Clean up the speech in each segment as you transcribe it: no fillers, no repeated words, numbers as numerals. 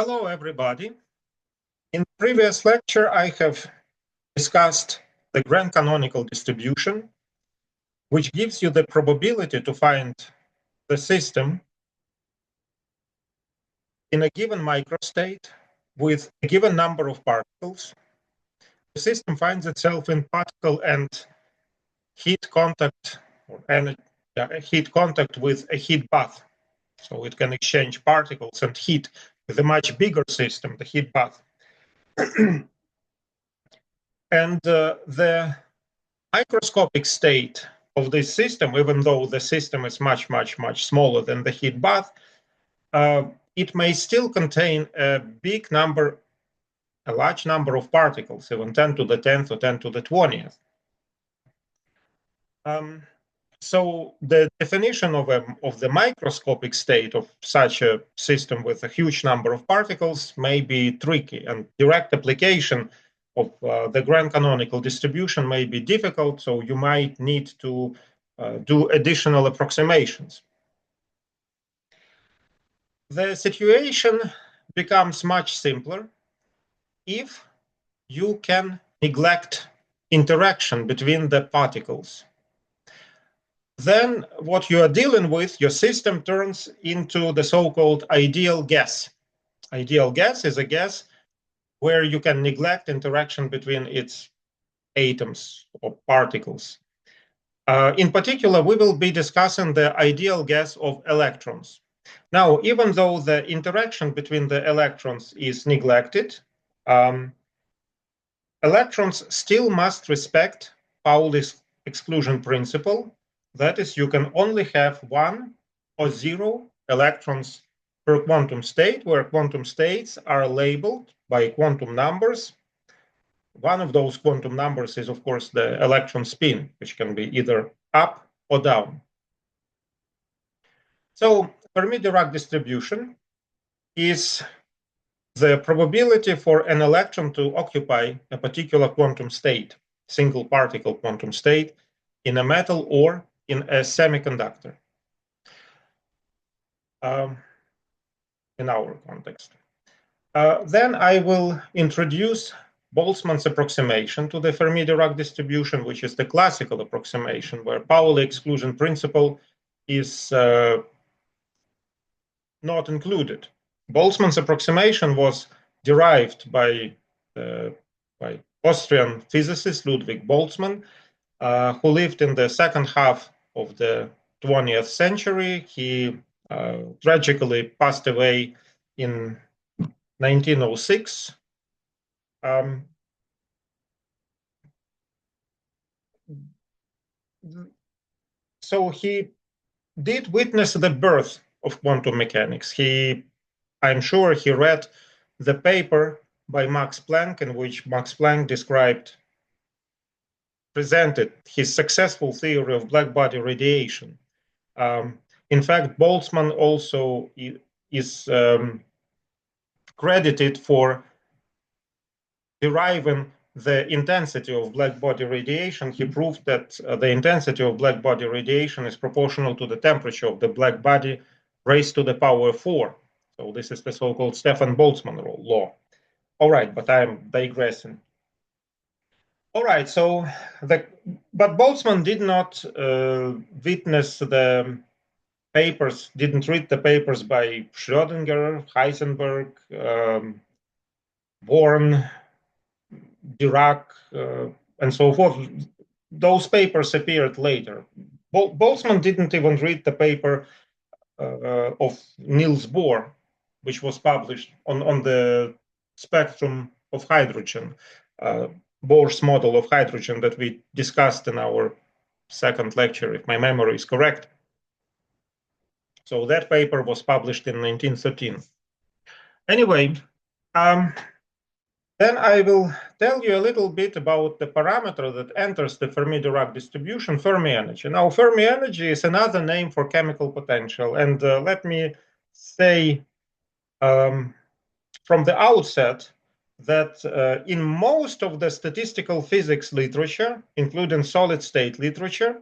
Hello, everybody. In the previous lecture, I have discussed the grand canonical distribution, which gives you the probability to find the system in a given microstate with a given number of particles. The system finds itself in particle and heat contact, heat contact with a heat bath. So it can exchange particles and heat with a much bigger system, the heat bath. And the microscopic state of this system, even though the system is much smaller than the heat bath, it may still contain a large number of particles, even 10 to the 10th or 10 to the 20th. So the definition of the microscopic state of such a system with a huge number of particles may be tricky, and direct application of the grand canonical distribution may be difficult, so you might need to do additional approximations. The situation becomes much simpler if you can neglect interaction between the particles. Then what you are dealing with, your system turns into the so-called ideal gas. Ideal gas is a gas where you can neglect interaction between its atoms or particles. In particular, we will be discussing the ideal gas of electrons. Now, even though the interaction between the electrons is neglected, electrons still must respect Pauli's exclusion principle. That is, you can only have 1 or 0 electrons per quantum state, where quantum states are labeled by quantum numbers. One of those quantum numbers is, of course, the electron spin, which can be either up or down. So Fermi-Dirac distribution is the probability for an electron to occupy a particular quantum state, single particle quantum state, in a metal or in a semiconductor, in our context. Then I will introduce Boltzmann's approximation to the Fermi-Dirac distribution, which is the classical approximation, where Pauli exclusion principle is not included. Boltzmann's approximation was derived by Austrian physicist Ludwig Boltzmann, who lived in the second half of the 20th century. He tragically passed away in 1906. So he did witness the birth of quantum mechanics. I'm sure he read the paper by Max Planck, in which Max Planck presented his successful theory of blackbody radiation. In fact, Boltzmann also is credited for deriving the intensity of blackbody radiation. He proved that the intensity of blackbody radiation is proportional to the temperature of the blackbody raised to the power 4. So this is the so-called Stefan-Boltzmann law. All right, but I'm digressing. All right, so but Boltzmann did not witness the papers, didn't read the papers by Schrödinger, Heisenberg, Born, Dirac, and so forth. Those papers appeared later. Boltzmann didn't even read the paper of Niels Bohr, which was published on the spectrum of hydrogen, Bohr's model of hydrogen that we discussed in our second lecture, if my memory is correct. So that paper was published in 1913. Anyway, then I will tell you a little bit about the parameter that enters the Fermi-Dirac distribution, Fermi energy. Now, Fermi energy is another name for chemical potential. And let me say from the outset that in most of the statistical physics literature, including solid-state literature,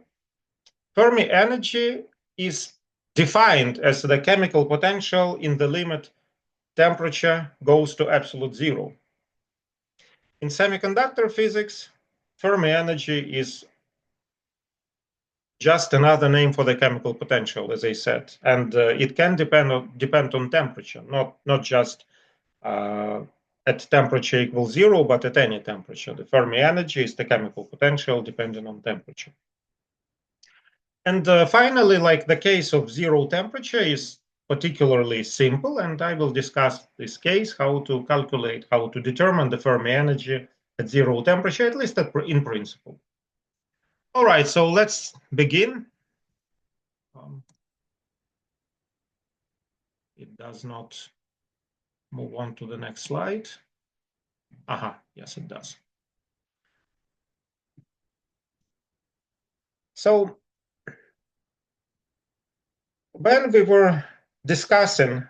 Fermi energy is defined as the chemical potential in the limit temperature goes to absolute zero. In semiconductor physics, Fermi energy is just another name for the chemical potential, as I said, and it can depend on temperature, not just at temperature equals zero, but at any temperature. The Fermi energy is the chemical potential depending on temperature. And finally, like the case of zero temperature is particularly simple, and I will discuss this case, how to calculate, how to determine the Fermi energy at zero temperature, at least in principle. All right, so let's begin. It does not move on to the next slide. Aha, yes, it does. So when we were discussing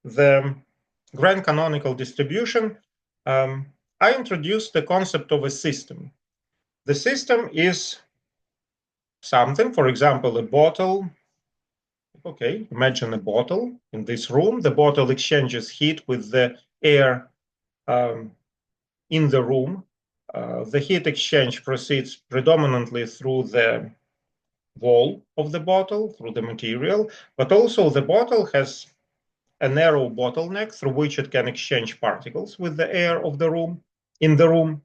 the grand canonical distribution, I introduced the concept of a system. The system is something, for example, a bottle. Okay, imagine a bottle in this room. The bottle exchanges heat with the air in the room. The heat exchange proceeds predominantly through the wall of the bottle, through the material, but also the bottle has a narrow bottleneck through which it can exchange particles with the air of the room, in the room.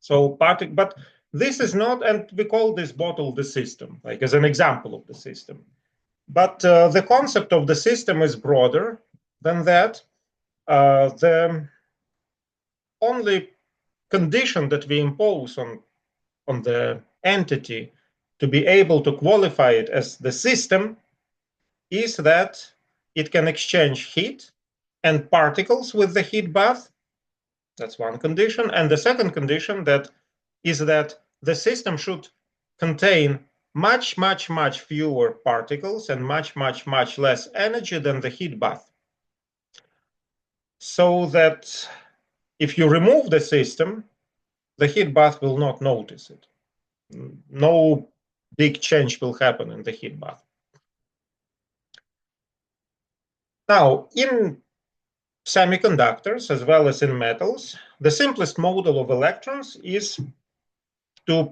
So, but this is not, and we call this bottle the system, like as an example of the system. But the concept of the system is broader than that. The only condition that we impose on the entity to be able to qualify it as the system is that it can exchange heat and particles with the heat bath. That's one condition. And the second condition is that the system should contain much, much, much fewer particles and much, much, much less energy than the heat bath. So that if you remove the system, the heat bath will not notice it. No big change will happen in the heat bath. Now, in semiconductors, as well as in metals, the simplest model of electrons is to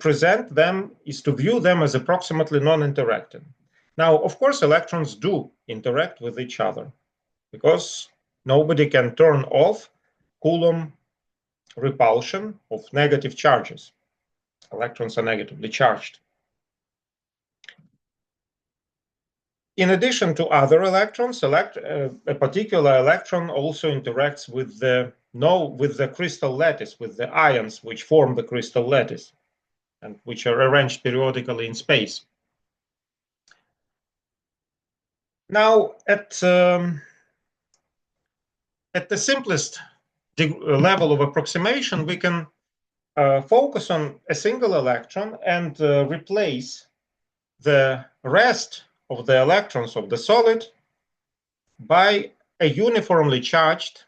view them as approximately non-interacting. Now, of course, electrons do interact with each other because nobody can turn off Coulomb repulsion of negative charges. Electrons are negatively charged. In addition to other electrons, a particular electron also interacts with the crystal lattice, with the ions which form the crystal lattice and which are arranged periodically in space. Now, at the simplest level of approximation, we can focus on a single electron and replace the rest of the electrons of the solid by a uniformly charged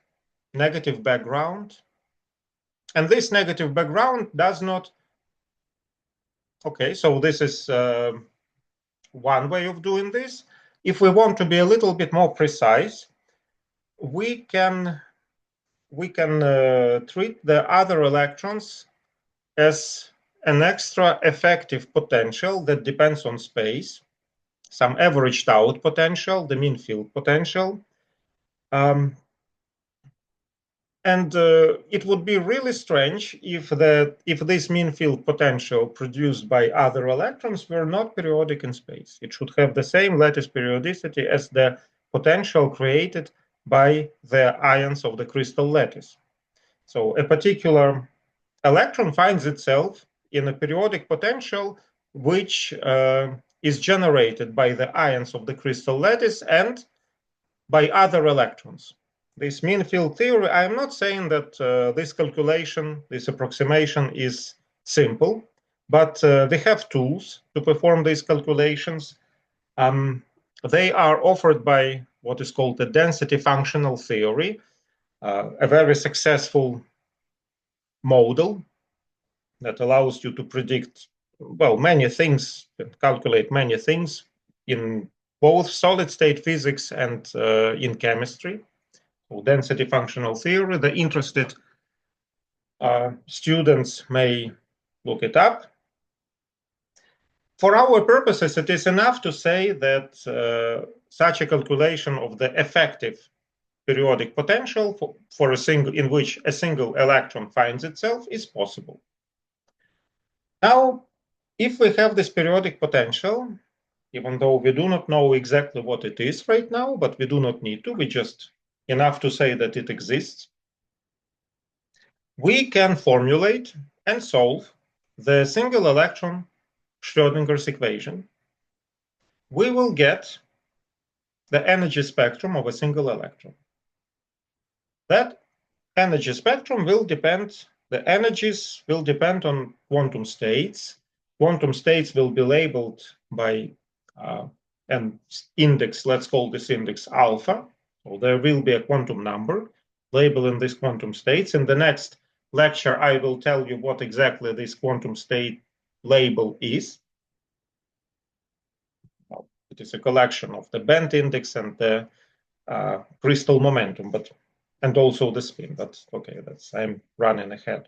negative background. And this negative background does not... Okay, so this is one way of doing this. If we want to be a little bit more precise, we can treat the other electrons as an extra effective potential that depends on space, some averaged out potential, the mean field potential. And it would be really strange if this mean field potential produced by other electrons were not periodic in space. It should have the same lattice periodicity as the potential created by the ions of the crystal lattice. So a particular electron finds itself in a periodic potential which is generated by the ions of the crystal lattice and by other electrons. This mean field theory, I'm not saying that this calculation, this approximation is simple, but we have tools to perform these calculations. They are offered by what is called the density functional theory, a very successful model that allows you to predict, well, many things, calculate many things in both solid state physics and in chemistry. or density functional theory. The interested students may look it up. For our purposes, it is enough to say that such a calculation of the effective periodic potential for a single, in which a single electron finds itself, is possible. Now, if we have this periodic potential, even though we do not know exactly what it is right now, but we do not need to, we just enough to say that it exists, we can formulate and solve the single electron Schrödinger's equation. We will get the energy spectrum of a single electron. That energy spectrum will depend, the energies will depend on quantum states. Quantum states will be labeled by an index, let's call this index alpha. So there will be a quantum number labeling these quantum states. In the next lecture, I will tell you what exactly this quantum state label is. Well, it is a collection of the band index and the crystal momentum, and also the spin, but okay, I'm running ahead.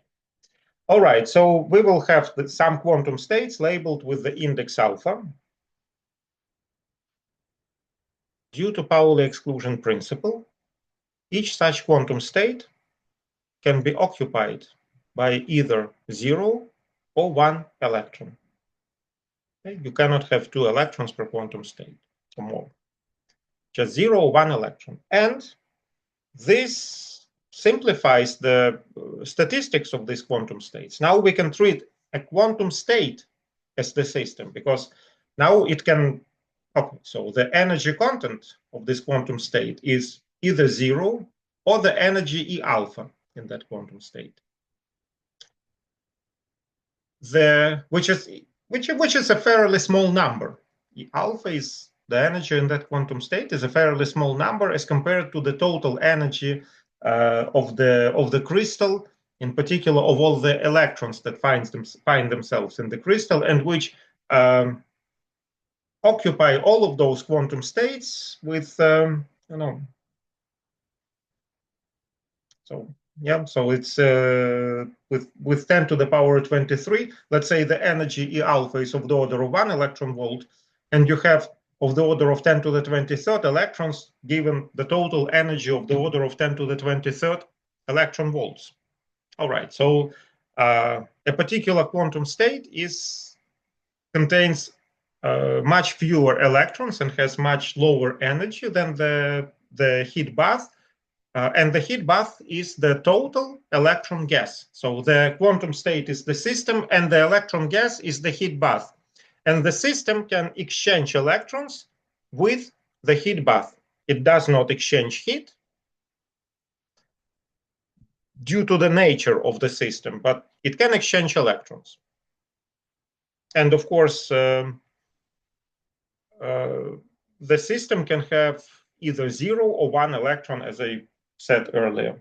All right, so we will have some quantum states labeled with the index alpha. Due to Pauli exclusion principle, each such quantum state can be occupied by either 0 or 1 electron. Okay? You cannot have 2 electrons per quantum state or more. Just 0 or 1 electron. And this simplifies the statistics of these quantum states. Now we can treat a quantum state as the system, because now it can, okay, so the energy content of this quantum state is either 0 or the energy E alpha in that quantum state. Which is a fairly small number. E alpha is the energy in that quantum state is a fairly small number as compared to the total energy of the crystal, in particular of all the electrons that find themselves in the crystal, and which occupy all of those quantum states with so yeah, so it's with 10 to the power 23. Let's say the energy E alpha is of the order of 1 electron volt, and you have of the order of 10 to the 23rd electrons, given the total energy of the order of 10 to the 23rd electron volts. All right, so a particular quantum state contains much fewer electrons and has much lower energy than the heat bath. And the heat bath is the total electron gas. So the quantum state is the system, and the electron gas is the heat bath. And the system can exchange electrons with the heat bath. It does not exchange heat due to the nature of the system, but it can exchange electrons. And of course, the system can have either 0 or 1 electron, as I said earlier.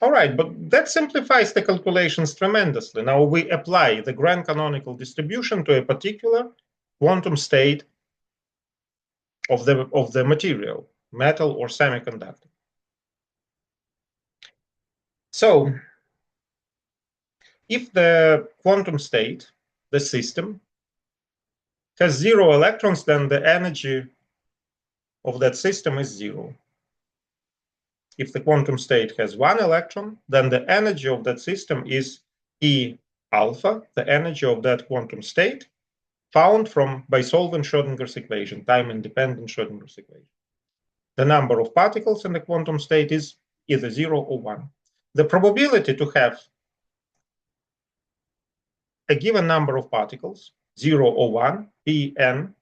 All right, but that simplifies the calculations tremendously. Now we apply the grand canonical distribution to a particular quantum state of the material, metal or semiconductor. So if the quantum state, the system, has 0 electrons, then the energy of that system is 0. If the quantum state has 1 electron, then the energy of that system is E alpha, the energy of that quantum state, found by solving Schrödinger's equation, time-independent Schrödinger's equation. The number of particles in the quantum state is either 0 or 1. The probability to have a given number of particles, 0 or 1, Pn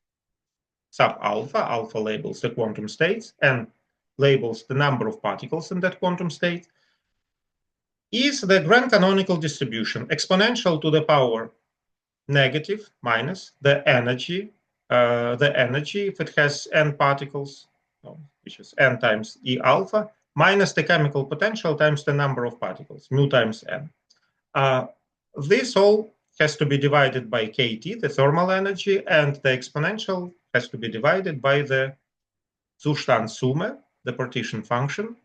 sub alpha, alpha labels the quantum states, and labels the number of particles in that quantum state, is the grand canonical distribution, exponential to the power negative minus the energy if it has n particles, which is n times E alpha, minus the chemical potential times the number of particles, mu times n. This all has to be divided by kT, the thermal energy, and the exponential has to be divided by the Zustandssumme, the partition function.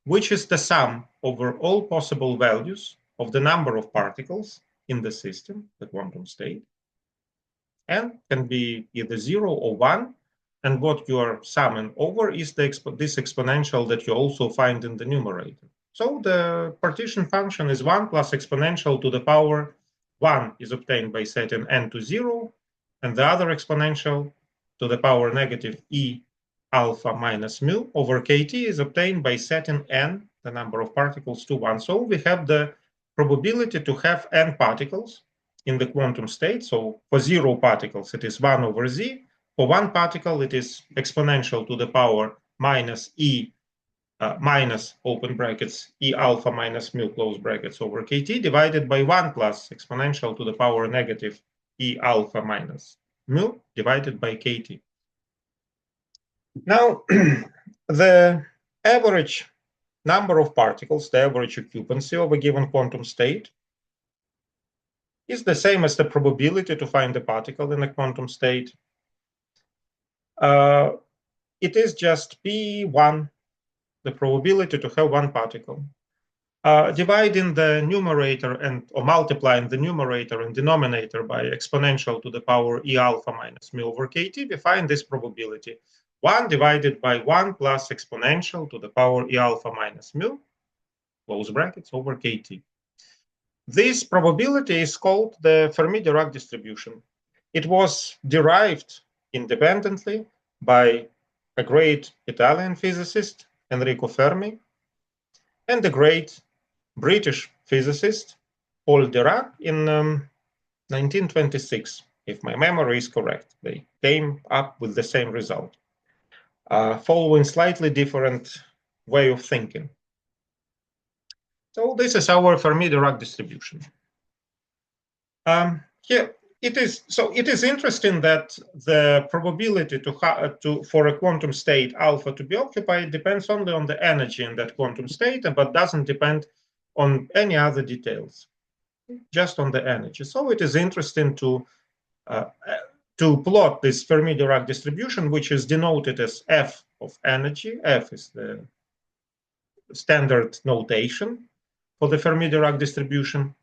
which is the sum over all possible values of the number of particles in the system, the quantum state, and can be either 0 or 1. And what you are summing over is this exponential that you also find in the numerator. So the partition function is 1 plus exponential to the power 1 is obtained by setting n to 0, and the other exponential to the power negative e alpha minus mu over kt is obtained by setting n, the number of particles, to 1. So we have the probability to have n particles in the quantum state. So for 0 particles, it is 1 over z. For 1 particle, it is exponential to the power minus e minus open brackets e alpha minus mu close brackets over kt divided by 1 plus exponential to the power negative e alpha minus mu divided by kt. Now, the average number of particles, the average occupancy of a given quantum state, is the same as the probability to find a particle in a quantum state. It is just P1, the probability to have one particle. Dividing the numerator or multiplying the numerator and denominator by exponential to the power e alpha minus mu over kt, we find this probability. 1 divided by 1 plus exponential to the power e alpha minus mu, close brackets, over kt. This probability is called the Fermi-Dirac distribution. It was derived independently by a great Italian physicist, Enrico Fermi, and a great British physicist, Paul Dirac, in 1926, if my memory is correct. They came up with the same result, following slightly different way of thinking. So this is our Fermi-Dirac distribution. Here it is. So it is interesting that the probability for a quantum state alpha to be occupied depends only on the energy in that quantum state, but doesn't depend on any other details, just on the energy. So it is interesting to plot this Fermi-Dirac distribution, which is denoted as F of energy. F is the standard notation for the Fermi-Dirac distribution,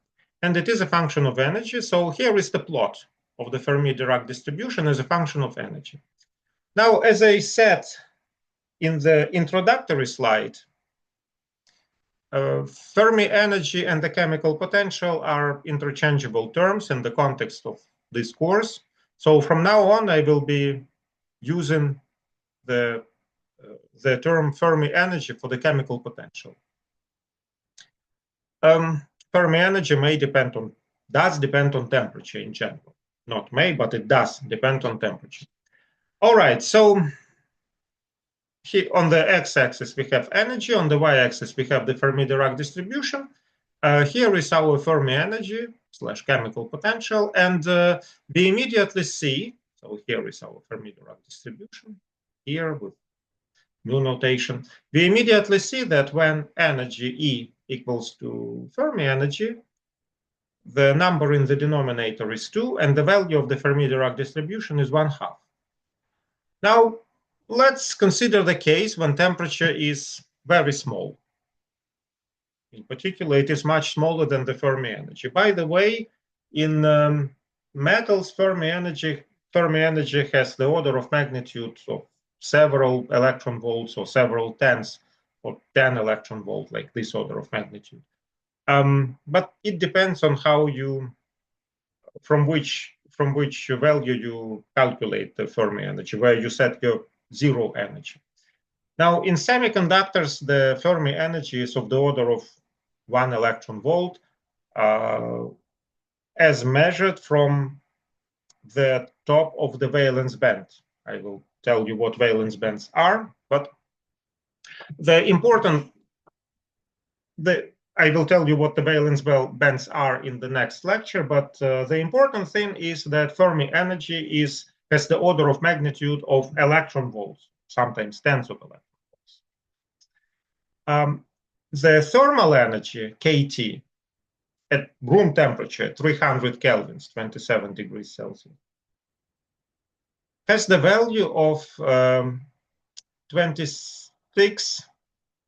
and it is a function of energy. So here is the plot of the Fermi-Dirac distribution as a function of energy. Now, as I said in the introductory slide, Fermi energy and the chemical potential are interchangeable terms in the context of this course. So from now on, I will be using the term Fermi energy for the chemical potential. Fermi energy does depend on temperature in general. Not may, but it does depend on temperature. All right, so here on the x-axis we have energy, on the y-axis we have the Fermi-Dirac distribution. Here is our Fermi energy / chemical potential, and we immediately see, so here is our Fermi-Dirac distribution, here with mu notation. We immediately see that when energy E equals to Fermi energy, the number in the denominator is 2, and the value of the Fermi-Dirac distribution is 1/2. Now, let's consider the case when temperature is very small. In particular, it is much smaller than the Fermi energy. By the way, in metals, Fermi energy has the order of magnitude of several electron volts or several tens or 10 electron volt, like this order of magnitude. But it depends on how from which value you calculate the Fermi energy, where you set your zero energy. Now, in semiconductors, the Fermi energy is of the order of 1 electron volt, as measured from the top of the valence band. I will tell you what valence bands are, but I will tell you what the valence bands are in the next lecture, but the important thing is that Fermi energy has the order of magnitude of electron volts, sometimes tens of electron volts. The thermal energy, kT, at room temperature, 300 kelvins, 27 degrees Celsius, has the value of 26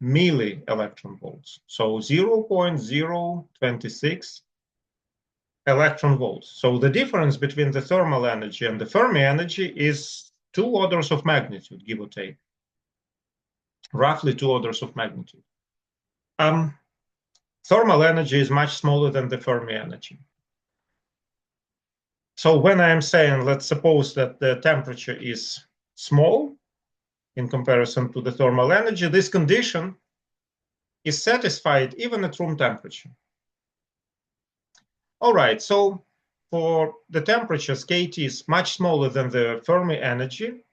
milli-electron volts. So 0.026 electron volts. So the difference between the thermal energy and the Fermi energy is 2 orders of magnitude, give or take. Roughly 2 orders of magnitude. Thermal energy is much smaller than the Fermi energy. So when I'm saying, let's suppose that the temperature is small in comparison to the thermal energy, this condition is satisfied even at room temperature. All right, so for the temperatures, KT is much smaller than the Fermi energy.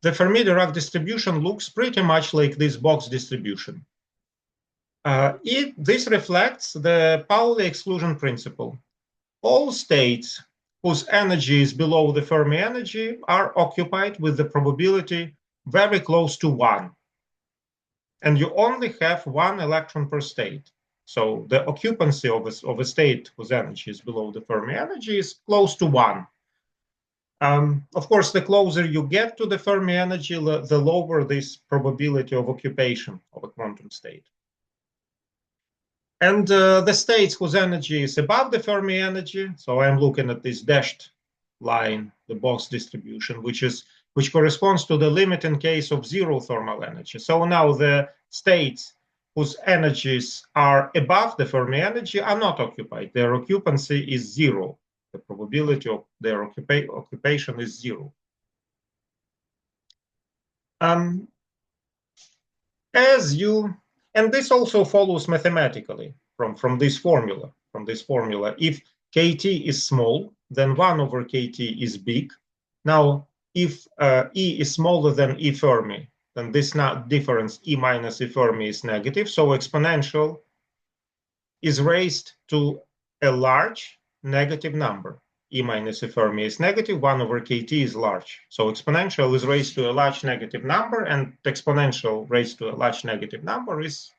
The Fermi-Dirac distribution looks pretty much like this box distribution. This reflects the Pauli exclusion principle. All states whose energy is below the Fermi energy are occupied with the probability very close to 1. And you only have 1 electron per state. So the occupancy of a state whose energy is below the Fermi energy is close to 1. Of course, the closer you get to the Fermi energy, the lower this probability of occupation of a quantum state. And the states whose energy is above the Fermi energy, so I'm looking at this dashed line, the Box distribution, which corresponds to the limit in case of zero thermal energy. So now the states whose energies are above the Fermi energy are not occupied. Their occupancy is 0. The probability of their occupation is 0. And this also follows mathematically from this formula. If KT is small, then 1 over KT is big. Now, if E is smaller than E Fermi, then this difference E minus E Fermi is negative. So exponential is raised to a large negative number. E minus E Fermi is negative, 1 over KT is large. So exponential is raised to a large negative number, and exponential raised to a large negative number is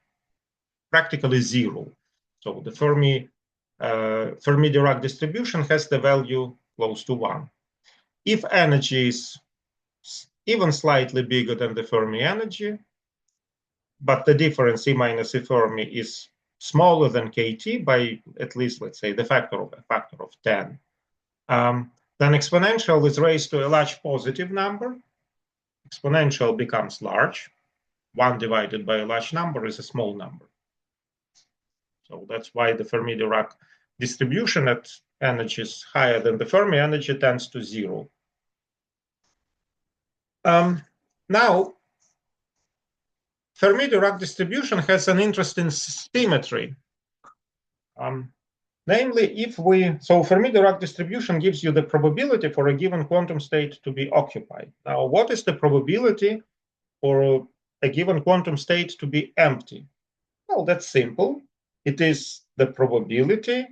practically 0. So the Fermi-Dirac distribution has the value close to 1. If energy is even slightly bigger than the Fermi energy, but the difference E minus E Fermi is smaller than KT by at least, let's say, the factor of 10, then exponential is raised to a large positive number. Exponential becomes large. 1 divided by a large number is a small number. So that's why the Fermi-Dirac distribution at energies higher than the Fermi energy tends to 0. Now, Fermi-Dirac distribution has an interesting symmetry. Namely, so Fermi-Dirac distribution gives you the probability for a given quantum state to be occupied. Now, what is the probability for a given quantum state to be empty? Well, that's simple. It is the probability.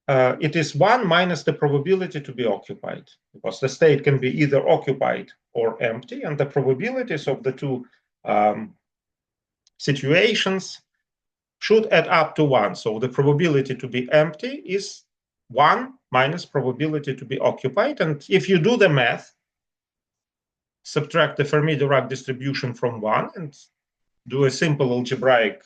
It is 1 minus the probability to be occupied, because the state can be either occupied or empty, and the probabilities of the two situations should add up to 1. So the probability to be empty is 1 minus probability to be occupied. And if you do the math, subtract the Fermi-Dirac distribution from 1 and do a simple algebraic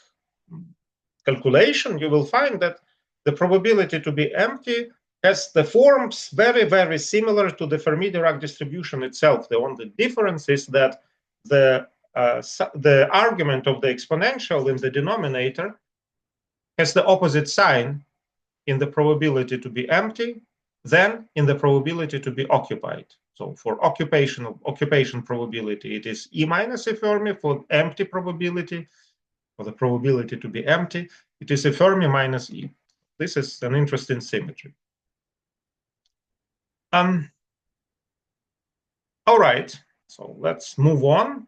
calculation, you will find that the probability to be empty has the forms very, very similar to the Fermi-Dirac distribution itself. The only difference is that the argument of the exponential in the denominator has the opposite sign in the probability to be empty than in the probability to be occupied. So for occupation probability, it is E minus E Fermi. For empty probability, for the probability to be empty, it is E Fermi minus E. This is an interesting symmetry. All right, so let's move on.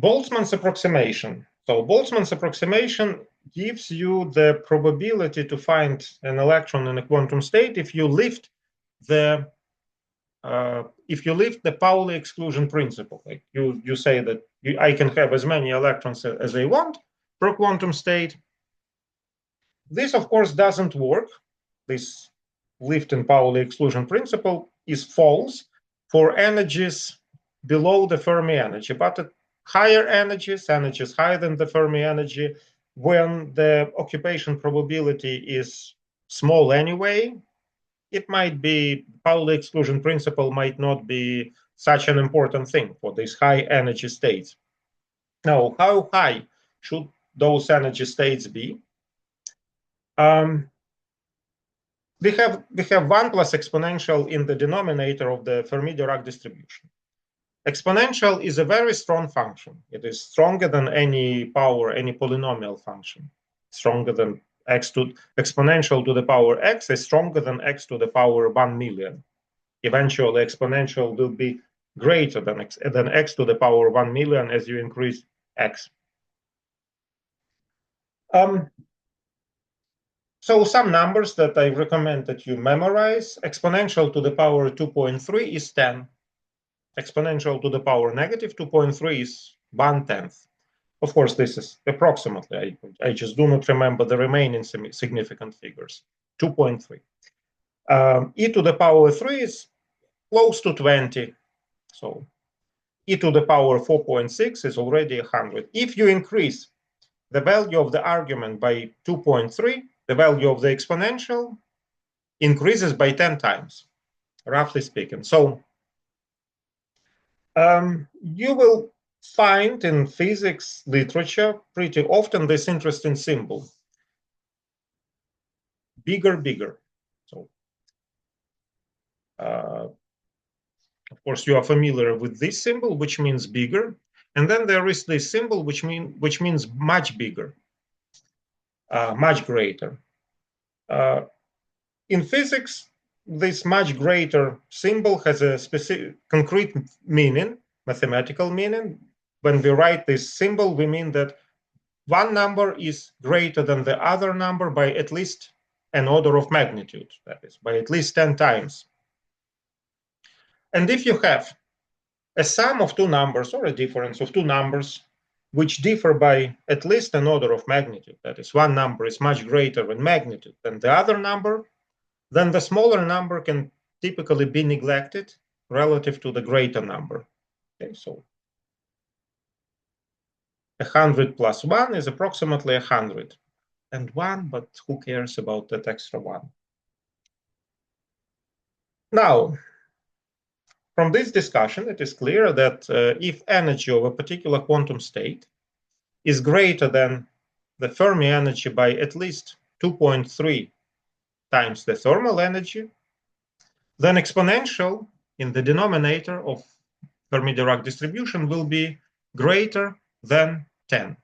Boltzmann's approximation. So Boltzmann's approximation gives you the probability to find an electron in a quantum state if you lift the Pauli exclusion principle. Like you say that I can have as many electrons as I want per quantum state. This, of course, doesn't work. This lift in Pauli exclusion principle is false for energies below the Fermi energy, but higher energies higher than the Fermi energy, when the occupation probability is small anyway, it might be, Pauli exclusion principle might not be such an important thing for these high energy states. Now, how high should those energy states be? We have 1 plus exponential in the denominator of the Fermi-Dirac distribution. Exponential is a very strong function. It is stronger than any power, any polynomial function. Stronger than exponential to the power x is stronger than x to the power 1 million. Eventually, exponential will be greater than x to the power 1 million as you increase x. So some numbers that I recommend that you memorize: exponential to the power 2.3 is 10. Exponential to the power negative 2.3 is 1/10. Of course, this is approximately. I just do not remember the remaining significant figures. 2.3. E to the power 3 is close to 20. So e to the power 4.6 is already 100. If you increase the value of the argument by 2.3, the value of the exponential increases by 10 times, roughly speaking. So you will find in physics literature pretty often this interesting symbol, bigger, bigger. So, of course, you are familiar with this symbol, which means bigger. And then there is this symbol, which means much bigger, much greater. In physics, this much greater symbol has a specific, concrete meaning, mathematical meaning. When we write this symbol, we mean that one number is greater than the other number by at least an order of magnitude, that is, by at least 10 times. And if you have a sum of two numbers or a difference of two numbers which differ by at least an order of magnitude, that is, one number is much greater in magnitude than the other number, then the smaller number can typically be neglected relative to the greater number. Okay, so 100 plus 1 is approximately 101, but who cares about that extra 1? Now, from this discussion, it is clear that if energy of a particular quantum state is greater than the Fermi energy by at least 2.3 times the thermal energy, then exponential in the denominator of Fermi-Dirac distribution will be greater than 10.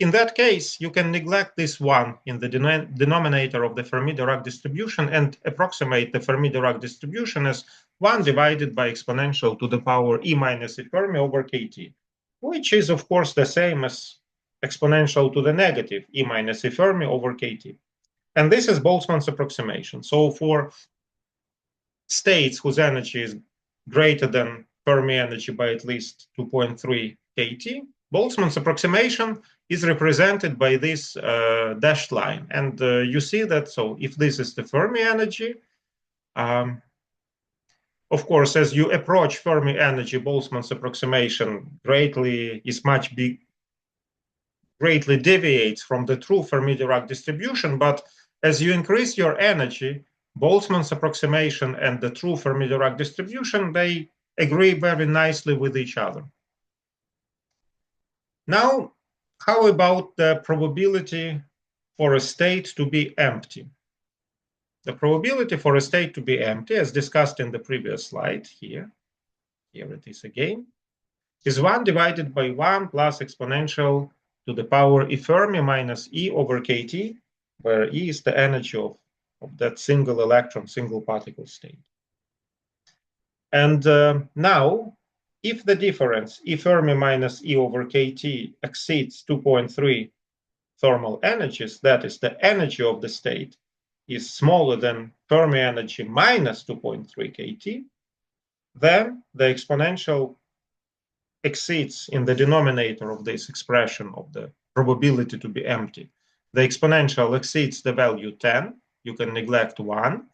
In that case, you can neglect this 1 in the denominator of the Fermi-Dirac distribution and approximate the Fermi-Dirac distribution as 1 divided by exponential to the power e minus e Fermi over kT, which is, of course, the same as exponential to the negative e minus e Fermi over kT. And this is Boltzmann's approximation. So for states whose energy is greater than Fermi energy by at least 2.3 kT, Boltzmann's approximation is represented by this dashed line. And you see that, so if this is the Fermi energy, of course, as you approach Fermi energy, Boltzmann's approximation greatly deviates from the true Fermi-Dirac distribution. But as you increase your energy, Boltzmann's approximation and the true Fermi-Dirac distribution, they agree very nicely with each other. Now, how about the probability for a state to be empty? The probability for a state to be empty, as discussed in the previous slide, here it is again, is 1 divided by 1 plus exponential to the power e Fermi minus e over kT, where e is the energy of that single electron, single particle state. And now, if the difference e Fermi minus e over kT exceeds 2.3 thermal energies, that is, the energy of the state is smaller than Fermi energy minus 2.3 kT, then the exponential exceeds in the denominator of this expression of the probability to be empty. The exponential exceeds the value 10. You can neglect 1.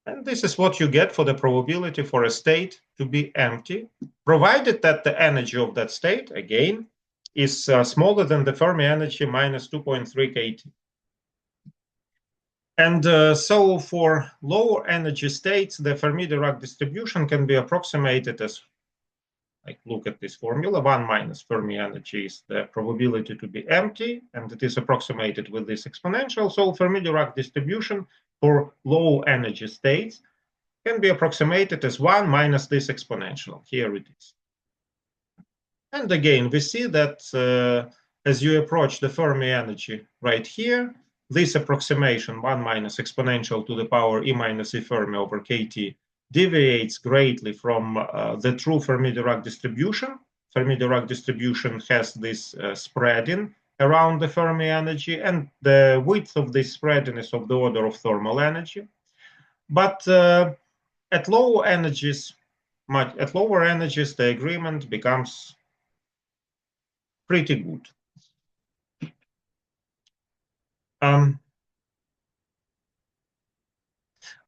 And this is what you get for the probability for a state to be empty, provided that the energy of that state, again, is smaller than the Fermi energy minus 2.3 kT. And so for lower energy states, the Fermi-Dirac distribution can be approximated as, like, look at this formula, 1 minus Fermi energy is the probability to be empty, and it is approximated with this exponential. So Fermi-Dirac distribution for low energy states can be approximated as 1 minus this exponential. Here it is. And again, we see that as you approach the Fermi energy right here, this approximation, 1 minus exponential to the power E minus E Fermi over kT, deviates greatly from the true Fermi-Dirac distribution. Fermi-Dirac distribution has this spreading around the Fermi energy, and the width of this spreading is of the order of thermal energy. But at lower energies, the agreement becomes pretty good.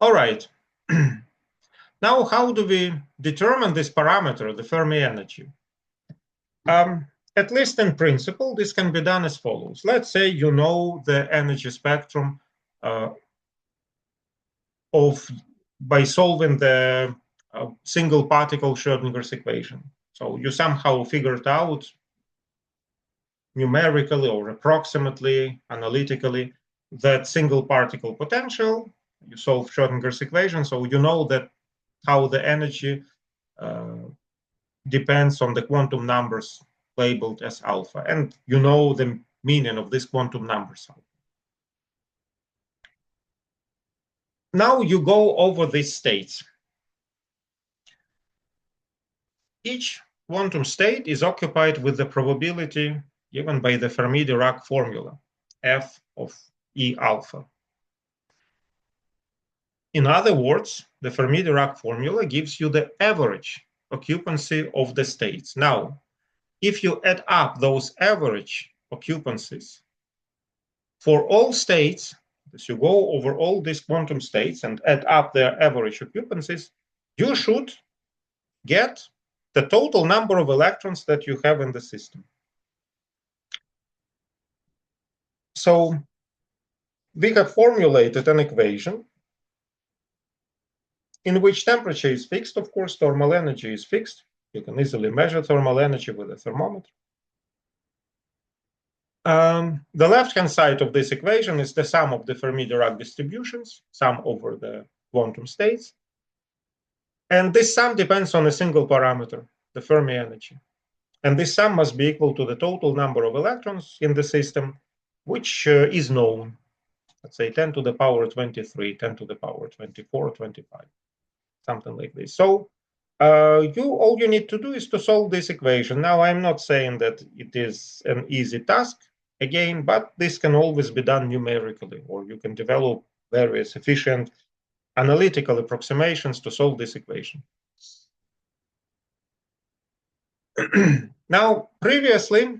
All right. Now, how do we determine this parameter, the Fermi energy? At least in principle, this can be done as follows. Let's say you know the energy spectrum by solving the single particle Schrödinger's equation. So you somehow figured out numerically or approximately, analytically, that single particle potential. You solve Schrödinger's equation, so you know that how the energy depends on the quantum numbers labeled as alpha, and you know the meaning of these quantum numbers. Now you go over these states. Each quantum state is occupied with the probability given by the Fermi-Dirac formula, F of E alpha. In other words, the Fermi-Dirac formula gives you the average occupancy of the states. Now, if you add up those average occupancies for all states, as you go over all these quantum states and add up their average occupancies, you should get the total number of electrons that you have in the system. So we have formulated an equation in which temperature is fixed. Of course, thermal energy is fixed. You can easily measure thermal energy with a thermometer. The left-hand side of this equation is the sum of the Fermi-Dirac distributions, sum over the quantum states. And this sum depends on a single parameter, the Fermi energy. And this sum must be equal to the total number of electrons in the system, which is known. Let's say 10 to the power 23, 10 to the power 24, 25, something like this. So all you need to do is to solve this equation. Now, I'm not saying that it is an easy task, again, but this can always be done numerically, or you can develop various efficient analytical approximations to solve this equation. Now, previously,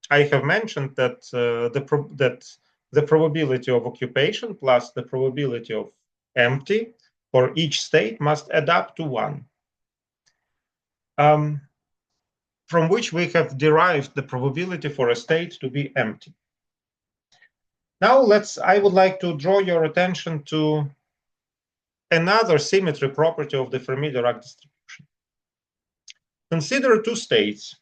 I have mentioned that the probability of occupation plus the probability of empty for each state must add up to 1, from which we have derived the probability for a state to be empty. Now, I would like to draw your attention to another symmetry property of the Fermi-Dirac distribution. Consider two states,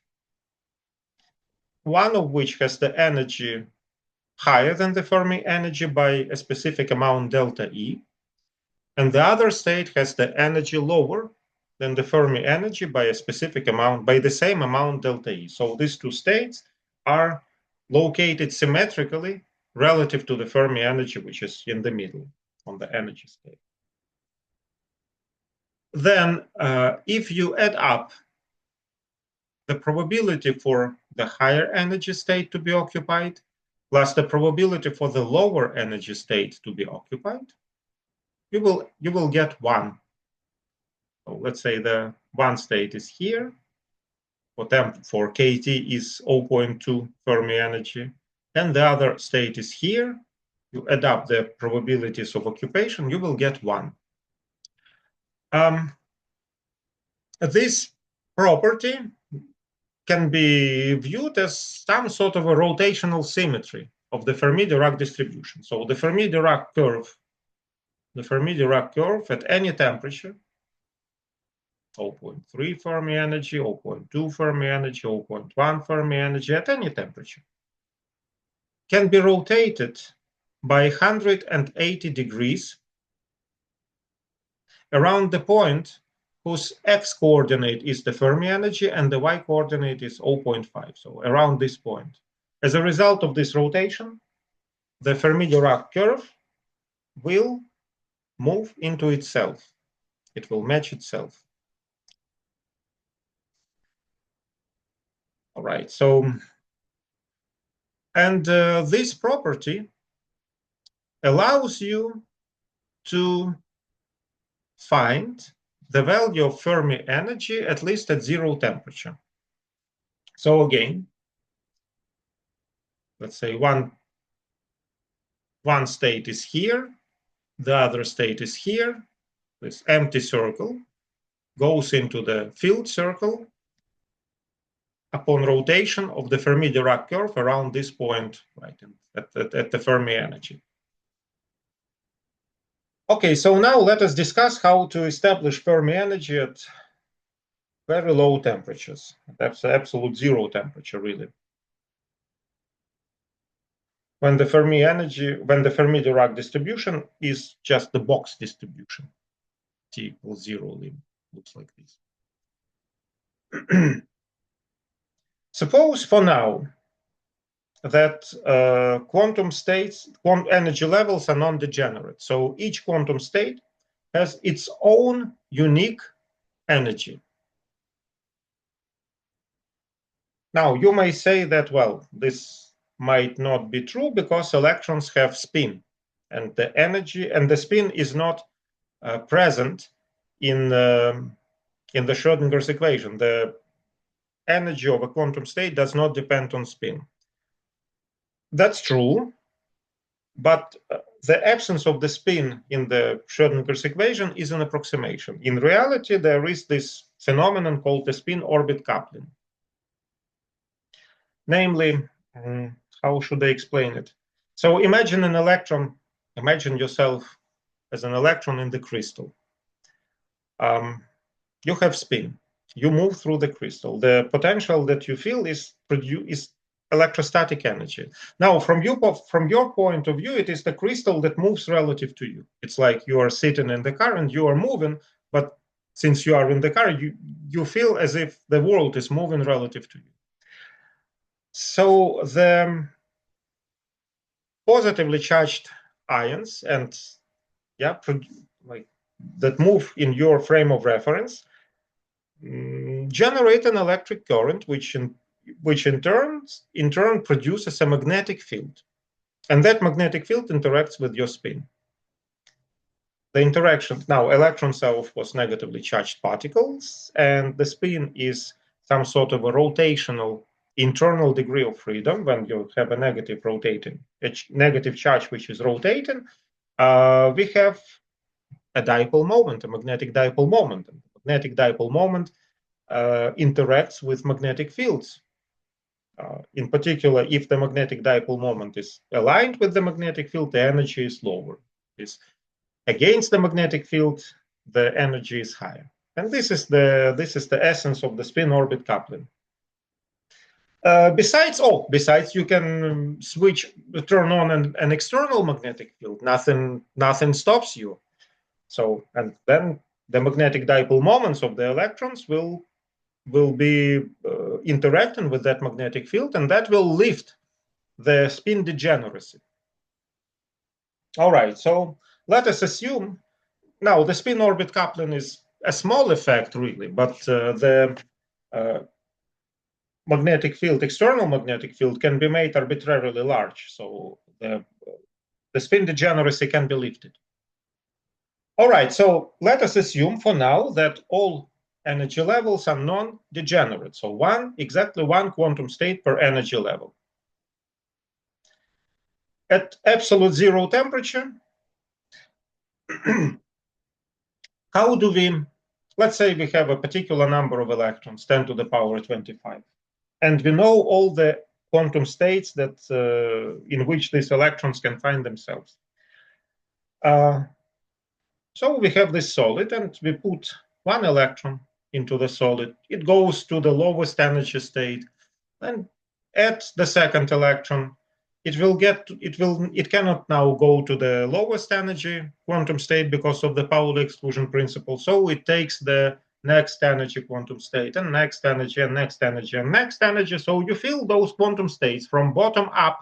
one of which has the energy higher than the Fermi energy by a specific amount delta E, and the other state has the energy lower than the Fermi energy by a specific amount, by the same amount delta E. So these two states are located symmetrically relative to the Fermi energy, which is in the middle on the energy state. Then if you add up the probability for the higher energy state to be occupied plus the probability for the lower energy state to be occupied, you will get 1. So let's say the one state is here. For kT is 0.2 Fermi energy, and the other state is here. you add up the probabilities of occupation, you will get 1. This property can be viewed as some sort of a rotational symmetry of the Fermi-Dirac distribution. So the Fermi-Dirac curve at any temperature, 0.3 Fermi energy, 0.2 Fermi energy, 0.1 Fermi energy at any temperature, can be rotated by 180 degrees around the point whose x-coordinate is the Fermi energy and the y-coordinate is 0.5, so around this point. As a result of this rotation, the Fermi-Dirac curve will move into itself. It will match itself. All right, so, and this property allows you to find the value of Fermi energy at least at 0 temperature. So again, let's say one state is here, the other state is here. This empty circle goes into the filled circle upon rotation of the Fermi-Dirac curve around this point, right, at the Fermi energy. Okay, so now let us discuss how to establish Fermi energy at very low temperatures. That's absolute 0 temperature, really. When the Fermi-Dirac distribution is just the box distribution, T equals 0, looks like this. Suppose for now that quantum states, energy levels are non-degenerate. So each quantum state has its own unique energy. Now, you may say that, well, this might not be true because electrons have spin, and the energy and the spin is not present in the Schrödinger's equation. The energy of a quantum state does not depend on spin. That's true, but the absence of the spin in the Schrödinger's equation is an approximation. In reality, there is this phenomenon called the spin-orbit coupling. Namely, how should I explain it? So imagine an electron, imagine yourself as an electron in the crystal. You have spin, you move through the crystal. The potential that you feel is electrostatic energy. Now, from your point of view, it is the crystal that moves relative to you. It's like you are sitting in the car and you are moving, but since you are in the car, you feel as if the world is moving relative to you. So the positively charged ions and that move in your frame of reference generate an electric current, which in turn produces a magnetic field, and that magnetic field interacts with your spin. The interaction, now electrons are of course negatively charged particles, and the spin is some sort of a rotational internal degree of freedom. When you have a negative charge which is rotating, we have a dipole moment, a magnetic dipole moment. And the magnetic dipole moment interacts with magnetic fields. In particular, if the magnetic dipole moment is aligned with the magnetic field, the energy is lower. If against the magnetic field, the energy is higher. And this is the essence of the spin-orbit coupling. Besides, you can turn on an external magnetic field. Nothing stops you. So, and then the magnetic dipole moments of the electrons will be interacting with that magnetic field, and that will lift the spin degeneracy. All right, so let us assume now the spin-orbit coupling is a small effect, really, but the magnetic field, external magnetic field, can be made arbitrarily large, so the spin degeneracy can be lifted. All right, so let us assume for now that all energy levels are non-degenerate, so exactly one quantum state per energy level. At absolute zero temperature, how do we, let's say we have a particular number of electrons, 10 to the power 25, and we know all the quantum states that in which these electrons can find themselves. So we have this solid, and we put one electron into the solid. It goes to the lowest energy state, and at the second electron, it cannot now go to the lowest energy quantum state because of the Pauli exclusion principle. So it takes the next energy quantum state, and next energy, and next energy, and next energy. So you fill those quantum states from bottom up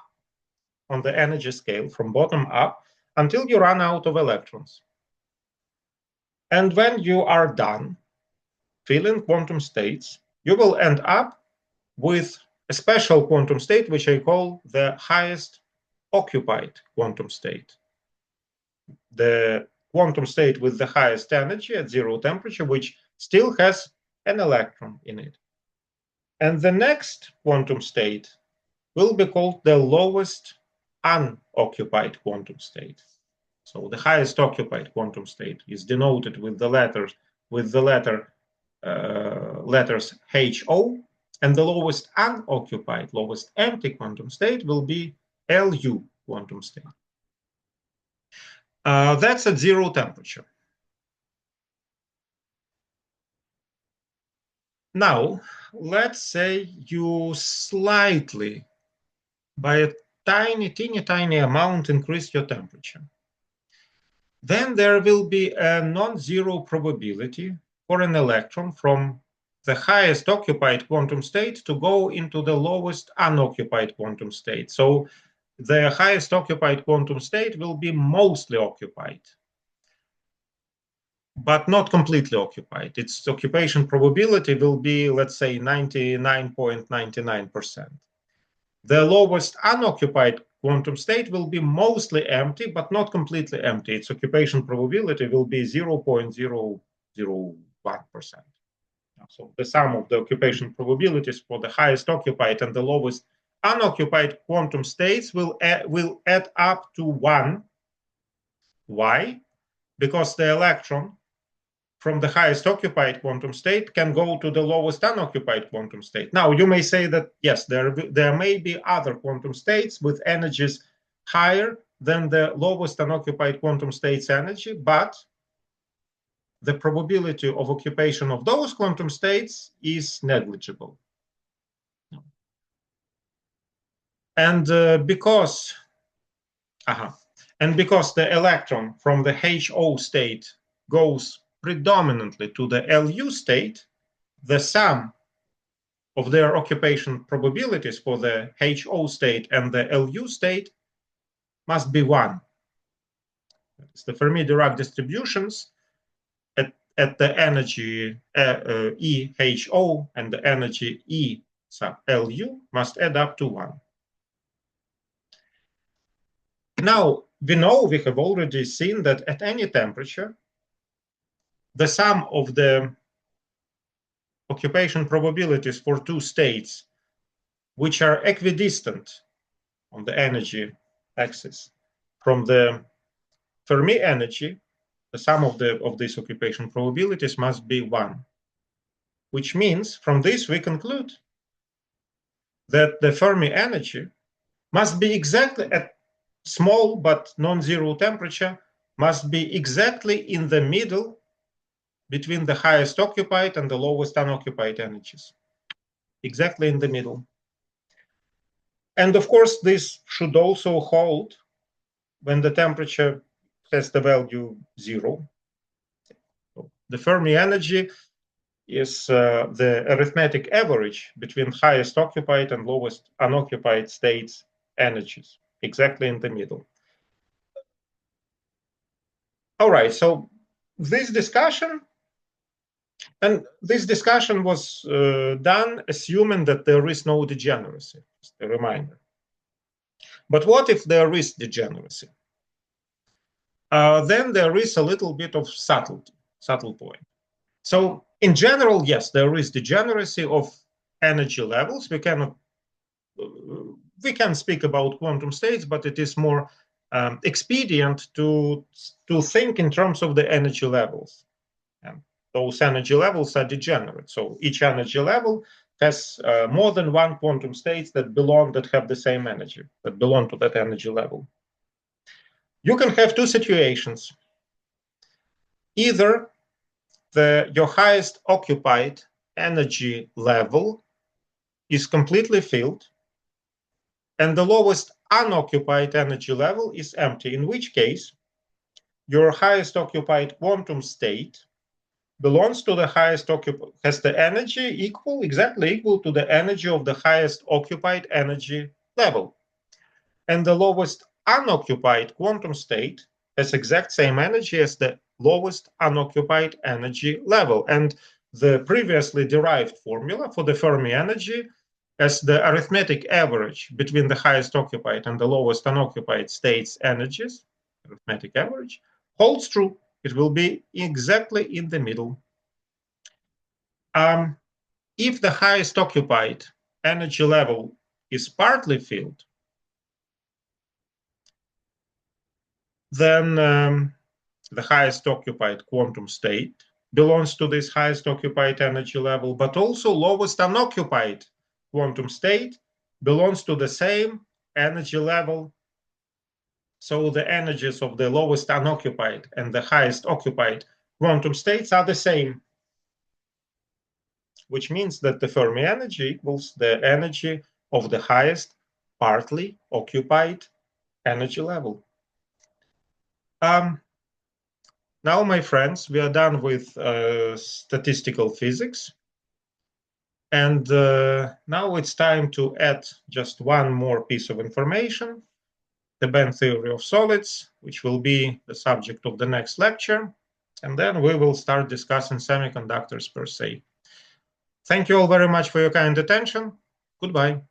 on the energy scale, from bottom up, until you run out of electrons. And when you are done filling quantum states, you will end up with a special quantum state, which I call the highest occupied quantum state. The quantum state with the highest energy at zero temperature, which still has an electron in it. And the next quantum state will be called the lowest unoccupied quantum state. So the highest occupied quantum state is denoted with the letters HO, and the lowest unoccupied, lowest empty quantum state will be LU quantum state. That's at zero temperature. Now, let's say you slightly, by a tiny amount, increase your temperature. Then there will be a non-zero probability for an electron from the highest occupied quantum state to go into the lowest unoccupied quantum state. So the highest occupied quantum state will be mostly occupied, but not completely occupied. Its occupation probability will be, let's say, 99.99%. The lowest unoccupied quantum state will be mostly empty, but not completely empty. Its occupation probability will be 0.001%. So the sum of the occupation probabilities for the highest occupied and the lowest unoccupied quantum states will add up to 1. Why? Because the electron from the highest occupied quantum state can go to the lowest unoccupied quantum state. Now, you may say that, yes, there may be other quantum states with energies higher than the lowest unoccupied quantum state's energy, but the probability of occupation of those quantum states is negligible. And because the electron from the HO state goes predominantly to the LU state, the sum of their occupation probabilities for the HO state and the LU state must be 1. It's the Fermi-Dirac distributions at the energy EHO and the energy E sub LU must add up to 1. Now, we have already seen that at any temperature, the sum of the occupation probabilities for two states which are equidistant on the energy axis from the Fermi energy, the sum of these occupation probabilities must be 1, which means from this we conclude that the Fermi energy must be exactly at small but non-zero temperature, must be exactly in the middle between the highest occupied and the lowest unoccupied energies, exactly in the middle. And of course, this should also hold when the temperature has the value 0. So the Fermi energy is the arithmetic average between highest occupied and lowest unoccupied states' energies, exactly in the middle. All right, so this discussion was done assuming that there is no degeneracy, just a reminder. But what if there is degeneracy? Then there is a little bit of subtle point. So in general, yes, there is degeneracy of energy levels. We cannot we can speak about quantum states, but it is more expedient to think in terms of the energy levels. And those energy levels are degenerate. So each energy level has more than one quantum states that have the same energy, that belong to that energy level. You can have two situations. Either your highest occupied energy level is completely filled, and the lowest unoccupied energy level is empty, in which case your highest occupied quantum state belongs to the highest occupied, has the energy exactly equal to the energy of the highest occupied energy level. And the lowest unoccupied quantum state has exact same energy as the lowest unoccupied energy level. And the previously derived formula for the Fermi energy as the arithmetic average between the highest occupied and the lowest unoccupied states energies, arithmetic average, holds true. It will be exactly in the middle. If the highest occupied energy level is partly filled, then the highest occupied quantum state belongs to this highest occupied energy level, but also lowest unoccupied quantum state belongs to the same energy level. So the energies of the lowest unoccupied and the highest occupied quantum states are the same, which means that the Fermi energy equals the energy of the highest partly occupied energy level. Now, my friends, we are done with statistical physics. And now it's time to add just one more piece of information, the band theory of solids, which will be the subject of the next lecture. And then we will start discussing semiconductors per se. Thank you all very much for your kind attention. Goodbye.